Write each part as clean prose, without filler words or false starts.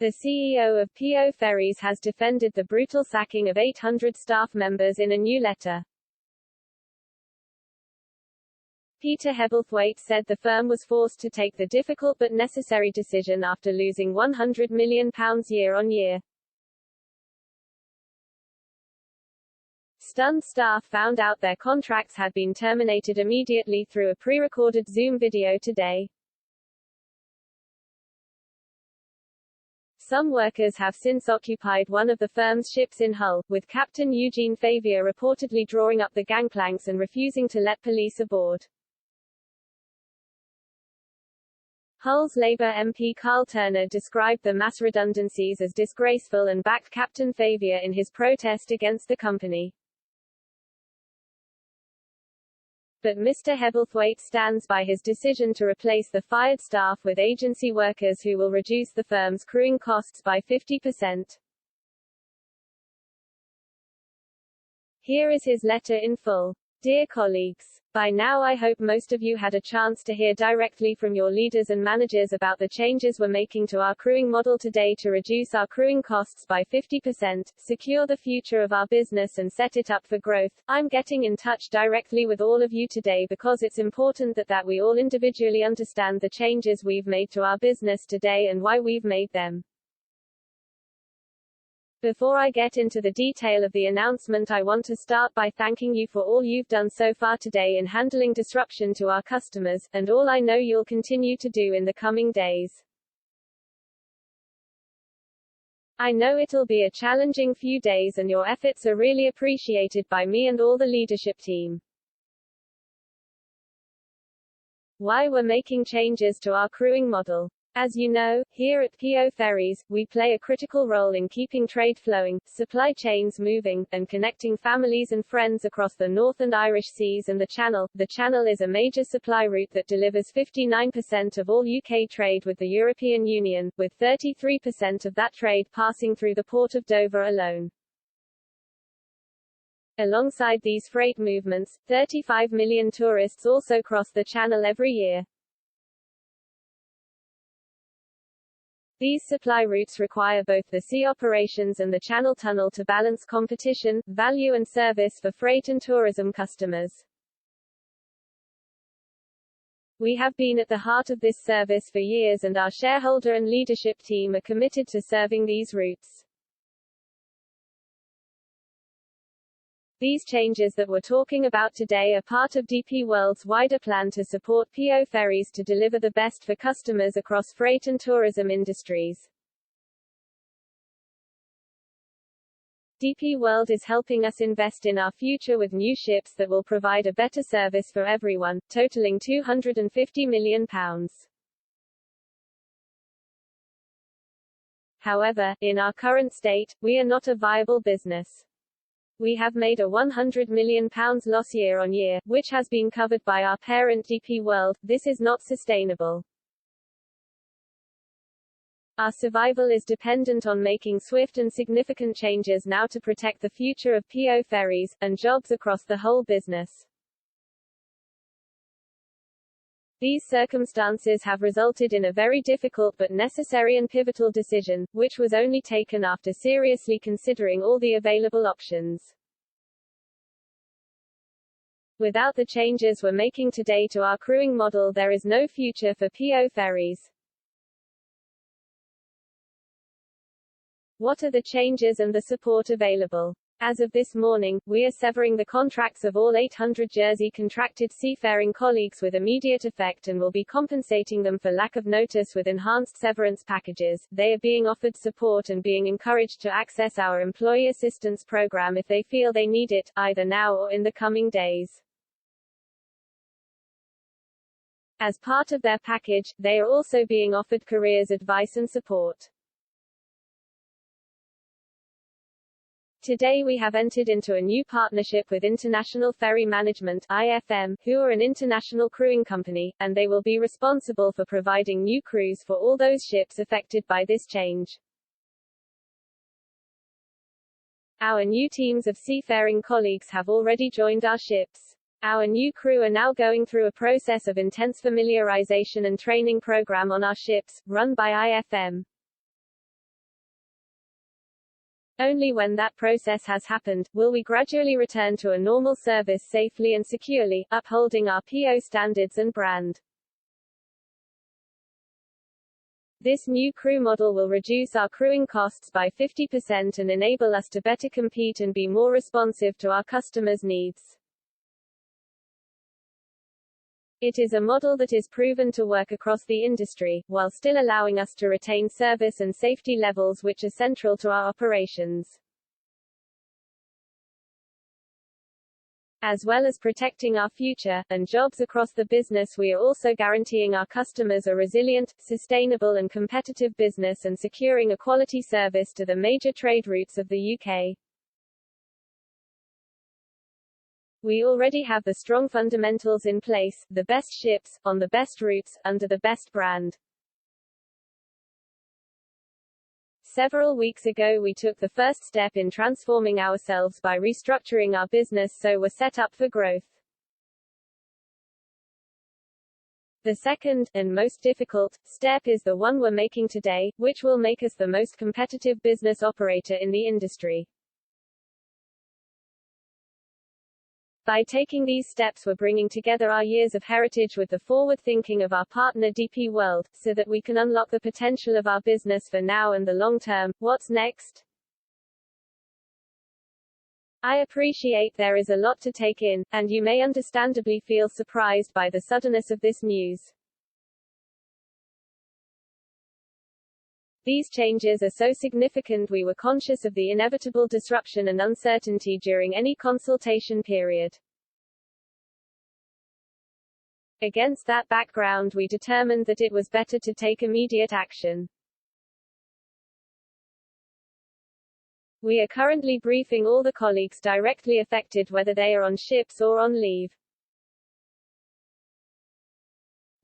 The CEO of PO Ferries has defended the brutal sacking of 800 staff members in a new letter. Peter Hebblethwaite said the firm was forced to take the difficult but necessary decision after losing £100 million year on year. Stunned staff found out their contracts had been terminated immediately through a pre-recorded Zoom video today. Some workers have since occupied one of the firm's ships in Hull, with Captain Eugene Favier reportedly drawing up the gangplanks and refusing to let police aboard. Hull's Labour MP Carl Turner described the mass redundancies as disgraceful and backed Captain Favier in his protest against the company. But Mr. Hebblethwaite stands by his decision to replace the fired staff with agency workers who will reduce the firm's crewing costs by 50%. Here is his letter in full. Dear colleagues, by now I hope most of you had a chance to hear directly from your leaders and managers about the changes we're making to our crewing model today to reduce our crewing costs by 50%, secure the future of our business and set it up for growth. I'm getting in touch directly with all of you today because it's important that we all individually understand the changes we've made to our business today and why we've made them. Before I get into the detail of the announcement, I want to start by thanking you for all you've done so far today in handling disruption to our customers, and all I know you'll continue to do in the coming days. I know it'll be a challenging few days and your efforts are really appreciated by me and all the leadership team. Why we're making changes to our crewing model. As you know, here at PO Ferries, we play a critical role in keeping trade flowing, supply chains moving, and connecting families and friends across the North and Irish Seas and the Channel. The Channel is a major supply route that delivers 59% of all UK trade with the European Union, with 33% of that trade passing through the port of Dover alone. Alongside these freight movements, 35 million tourists also cross the Channel every year. These supply routes require both the sea operations and the Channel Tunnel to balance competition, value and service for freight and tourism customers. We have been at the heart of this service for years and our shareholder and leadership team are committed to serving these routes. These changes that we're talking about today are part of DP World's wider plan to support PO Ferries to deliver the best for customers across freight and tourism industries. DP World is helping us invest in our future with new ships that will provide a better service for everyone, totaling £250 million. However, in our current state, we are not a viable business. We have made a £100 million loss year on year, which has been covered by our parent DP World. This is not sustainable. Our survival is dependent on making swift and significant changes now to protect the future of PO Ferries, and jobs across the whole business. These circumstances have resulted in a very difficult but necessary and pivotal decision, which was only taken after seriously considering all the available options. Without the changes we're making today to our crewing model, there is no future for PO Ferries. What are the changes and the support available? As of this morning, we are severing the contracts of all 800 Jersey contracted seafaring colleagues with immediate effect and will be compensating them for lack of notice with enhanced severance packages. They are being offered support and being encouraged to access our employee assistance program if they feel they need it, either now or in the coming days. As part of their package, they are also being offered careers advice and support. Today we have entered into a new partnership with International Ferry Management (IFM), who are an international crewing company, and they will be responsible for providing new crews for all those ships affected by this change. Our new teams of seafaring colleagues have already joined our ships. Our new crew are now going through a process of intense familiarization and training program on our ships, run by IFM. Only when that process has happened, will we gradually return to a normal service safely and securely, upholding our PO standards and brand. This new crew model will reduce our crewing costs by 50% and enable us to better compete and be more responsive to our customers' needs. It is a model that is proven to work across the industry, while still allowing us to retain service and safety levels which are central to our operations. As well as protecting our future, and jobs across the business, we are also guaranteeing our customers a resilient, sustainable and competitive business and securing a quality service to the major trade routes of the UK. We already have the strong fundamentals in place, the best ships, on the best routes, under the best brand. Several weeks ago we took the first step in transforming ourselves by restructuring our business so we're set up for growth. The second, and most difficult, step is the one we're making today, which will make us the most competitive business operator in the industry. By taking these steps, we're bringing together our years of heritage with the forward thinking of our partner DP World, so that we can unlock the potential of our business for now and the long term. What's next? I appreciate there is a lot to take in, and you may understandably feel surprised by the suddenness of this news. These changes are so significant we were conscious of the inevitable disruption and uncertainty during any consultation period. Against that background, we determined that it was better to take immediate action. We are currently briefing all the colleagues directly affected, whether they are on ships or on leave.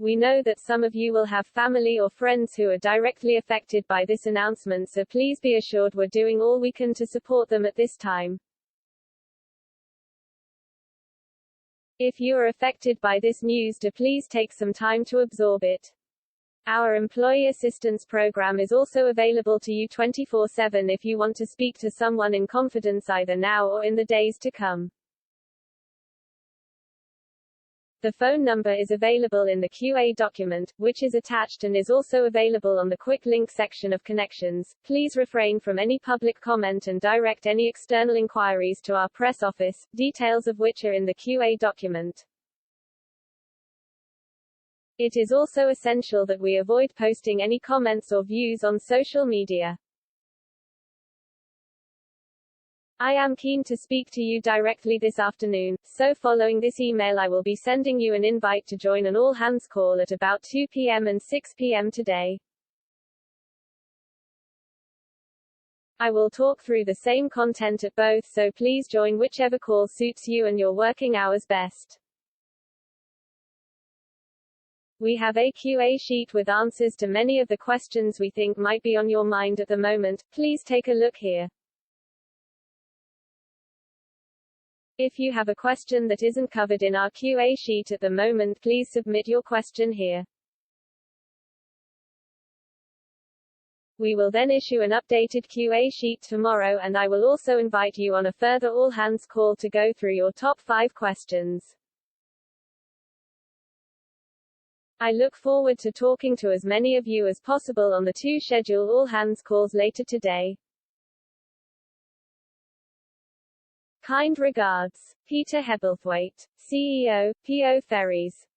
We know that some of you will have family or friends who are directly affected by this announcement, so please be assured we're doing all we can to support them at this time. If you are affected by this news, please take some time to absorb it. Our employee assistance program is also available to you 24/7 if you want to speak to someone in confidence either now or in the days to come. The phone number is available in the QA document, which is attached and is also available on the quick link section of Connections. Please refrain from any public comment and direct any external inquiries to our press office, details of which are in the QA document. It is also essential that we avoid posting any comments or views on social media. I am keen to speak to you directly this afternoon, so following this email I will be sending you an invite to join an all-hands call at about 2 p.m. and 6 p.m. today. I will talk through the same content at both, so please join whichever call suits you and your working hours best. We have a QA sheet with answers to many of the questions we think might be on your mind at the moment. Please take a look here. If you have a question that isn't covered in our QA sheet at the moment, please submit your question here. We will then issue an updated QA sheet tomorrow, and I will also invite you on a further all-hands call to go through your top 5 questions. I look forward to talking to as many of you as possible on the 2 scheduled all-hands calls later today. Kind regards, Peter Hebblethwaite, CEO, PO Ferries.